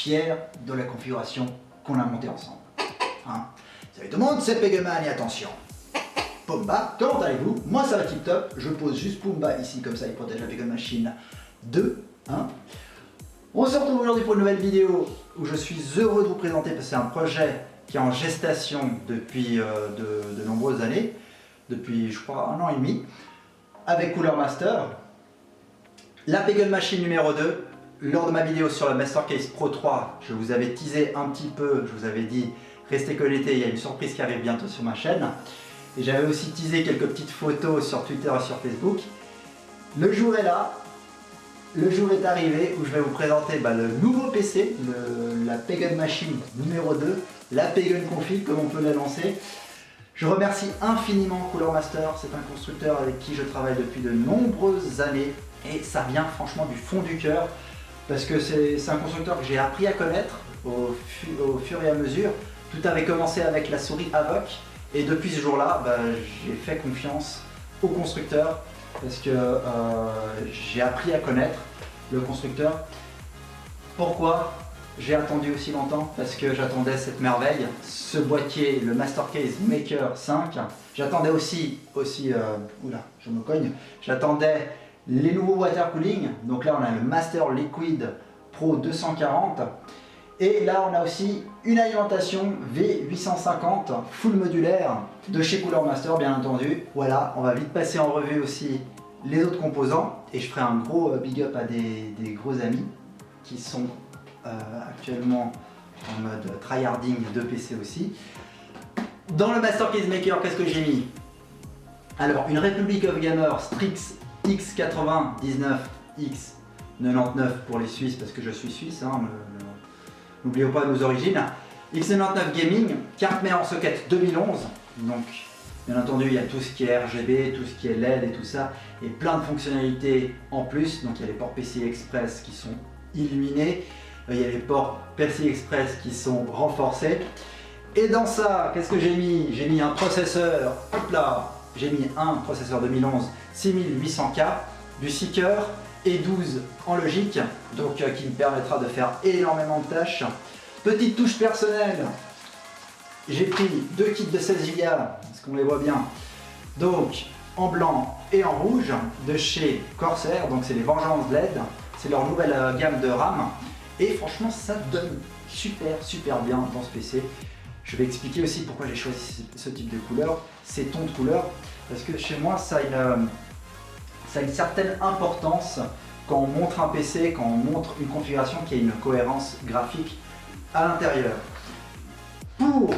fier de la configuration qu'on a montée ensemble. Hein? Salut tout le monde, c'est Peggleman et attention, Pumba, comment allez-vous? Moi ça va tip top, je pose juste Pumba ici, comme ça il protège la Peggle Machine 2. Hein? On se retrouve aujourd'hui pour une nouvelle vidéo où je suis heureux de vous présenter, parce que c'est un projet qui est en gestation depuis de nombreuses années, depuis je crois 1 an et demi, avec Cooler Master, la Peggle Machine numéro 2. Lors de ma vidéo sur la Mastercase Pro 3, je vous avais teasé un petit peu, je vous avais dit restez connectés, il y a une surprise qui arrive bientôt sur ma chaîne. Et j'avais aussi teasé quelques petites photos sur Twitter et sur Facebook. Le jour est là, le jour est arrivé où je vais vous présenter le nouveau PC, la Peggle Machine numéro 2, la Peggle Config comme on peut l'annoncer. Je remercie infiniment Cooler Master, c'est un constructeur avec qui je travaille depuis de nombreuses années et ça vient franchement du fond du cœur. Parce que c'est un constructeur que j'ai appris à connaître au fur et à mesure. Tout avait commencé avec la souris Avoc et depuis ce jour-là, j'ai fait confiance au constructeur parce que j'ai appris à connaître le constructeur. Pourquoi j'ai attendu aussi longtemps? Parce que j'attendais cette merveille, ce boîtier, le Mastercase Maker 5. J'attendais aussi oula, je me cogne, j'attendais les nouveaux water cooling. Donc là on a le Master Liquid Pro 240 et là on a aussi une alimentation V850 full modulaire de chez Cooler Master bien entendu. Voilà, on va vite passer en revue aussi les autres composants et je ferai un gros big up à des gros amis qui sont actuellement en mode tryharding de PC aussi. Dans le Mastercase Maker, qu'est-ce que j'ai mis? Alors une Republic of Gamers Strix X99X99 pour les Suisses parce que je suis suisse, hein, n'oublions pas nos origines. X99 Gaming, carte mère en socket 2011, donc bien entendu il y a tout ce qui est RGB, tout ce qui est LED et tout ça, et plein de fonctionnalités en plus. Donc il y a les ports PCI Express qui sont illuminés, il y a les ports PCI Express qui sont renforcés. Et dans ça, qu'est-ce que j'ai mis? J'ai mis un processeur, hop là, j'ai mis un processeur 2011 6800K, du Seeker et 12 en logique, donc qui me permettra de faire énormément de tâches. Petite touche personnelle, j'ai pris 2 kits de 16 Go, parce qu'on les voit bien, donc en blanc et en rouge, de chez Corsair, donc c'est les Vengeance LED, c'est leur nouvelle gamme de RAM, et franchement ça donne super bien dans ce PC. Je vais expliquer aussi pourquoi j'ai choisi ce type de couleur, ces tons de couleur, parce que chez moi ça a une certaine importance quand on montre un PC, quand on montre une configuration qui a une cohérence graphique à l'intérieur. Pour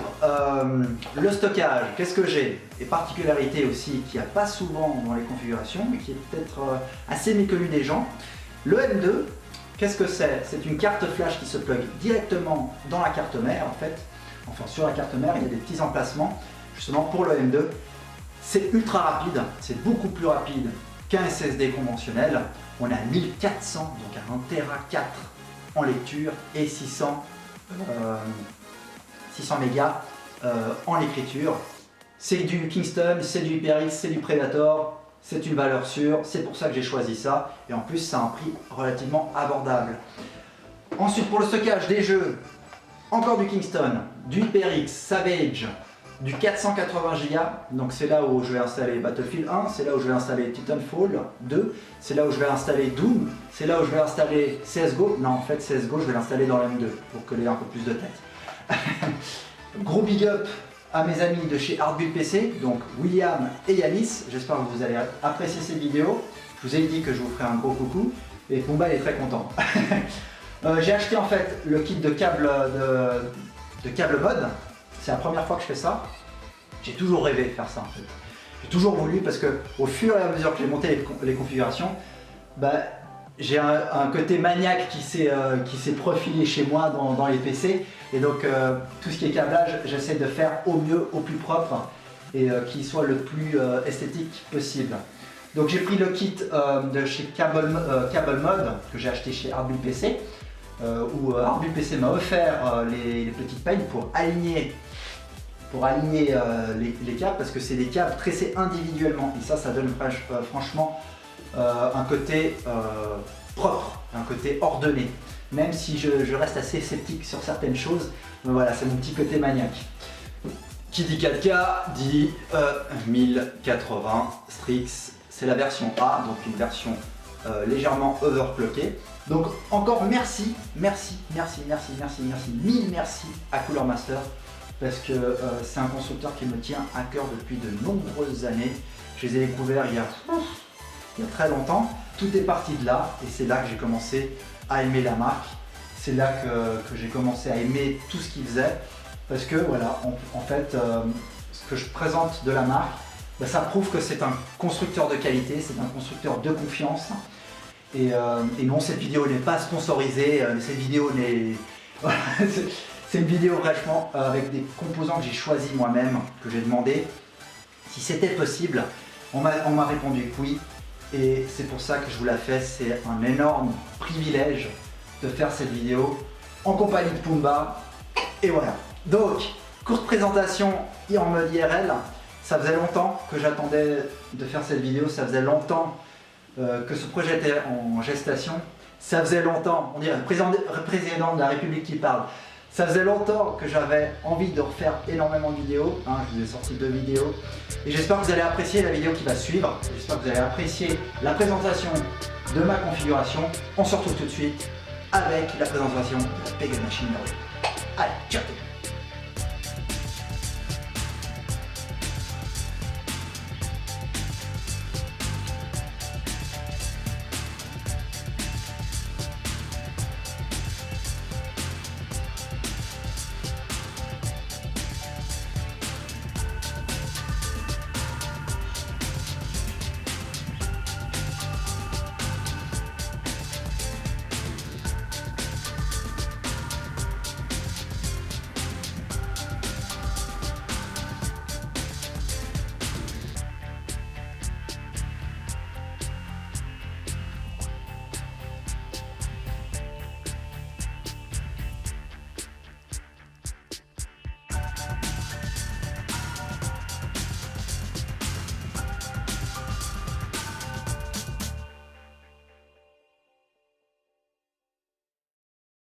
le stockage, qu'est-ce que j'ai? Et particularité aussi qu'il n'y a pas souvent dans les configurations, mais qui est peut-être assez méconnu des gens. Le M2, qu'est-ce que c'est? C'est une carte flash qui se plug directement dans la carte mère en fait. Enfin sur la carte mère, il y a des petits emplacements justement pour le M2. C'est ultra rapide, c'est beaucoup plus rapide qu'un SSD conventionnel. On est à 1400, donc à 1 Tera 4 en lecture et 600 mégas en écriture. C'est du Kingston, c'est du HyperX, c'est du Predator, c'est une valeur sûre, c'est pour ça que j'ai choisi ça. Et en plus, ça a un prix relativement abordable. Ensuite, pour le stockage des jeux, encore du Kingston, du HyperX, Savage, du 480 Go, donc c'est là où je vais installer Battlefield 1, c'est là où je vais installer Titanfall 2, c'est là où je vais installer Doom, c'est là où je vais installer CSGO. Non, en fait CSGO je vais l'installer dans la M2 pour que l'ait un peu plus de tête. Gros big up à mes amis de chez Hardbuild PC, donc William et Yanis, j'espère que vous allez apprécier cette vidéo. Je vous ai dit que je vous ferai un gros coucou et Pumba est très content. J'ai acheté en fait le kit de câble mode. C'est la première fois que je fais ça. J'ai toujours rêvé de faire ça en fait. J'ai toujours voulu parce que au fur et à mesure que j'ai monté les configurations, j'ai un côté maniaque qui s'est profilé chez moi dans les PC. Et donc tout ce qui est câblage, j'essaie de faire au mieux, au plus propre et qui soit le plus esthétique possible. Donc j'ai pris le kit de chez Cable Mode que j'ai acheté chez Hardbuild PC. Où Hardbuild PC m'a offert les petites peignes pour aligner les câbles, parce que c'est des câbles tressés individuellement et ça donne franchement un côté propre, un côté ordonné. même si je reste assez sceptique sur certaines choses. Mais voilà, c'est mon petit côté maniaque. Qui dit 4K dit 1080 Strix, c'est la version A, donc une version légèrement overclockée. Donc encore merci, mille merci à Cooler Master, parce que c'est un constructeur qui me tient à cœur depuis de nombreuses années. Je les ai découverts il y a très longtemps. Tout est parti de là et c'est là que j'ai commencé à aimer la marque. C'est là que j'ai commencé à aimer tout ce qu'ils faisaient. Parce que voilà, en fait, ce que je présente de la marque, bah, ça prouve que c'est un constructeur de qualité, c'est un constructeur de confiance. Et non, cette vidéo n'est pas sponsorisée, cette vidéo n'est... Voilà, c'est une vidéo vraiment avec des composants que j'ai choisis moi-même, que j'ai demandé si c'était possible. On m'a répondu que oui, et c'est pour ça que je vous la fais. C'est un énorme privilège de faire cette vidéo en compagnie de Pumba. Et voilà. Donc, courte présentation en mode IRL. Ça faisait longtemps que j'attendais de faire cette vidéo, ça faisait longtemps que ce projet était en gestation. Ça faisait longtemps, on dirait le président de la République qui parle. Ça faisait longtemps que j'avais envie de refaire énormément de vidéos. Je vous ai sorti 2 vidéos. Et j'espère que vous allez apprécier la vidéo qui va suivre. J'espère que vous allez apprécier la présentation de ma configuration. On se retrouve tout de suite avec la présentation de la Pega Machine.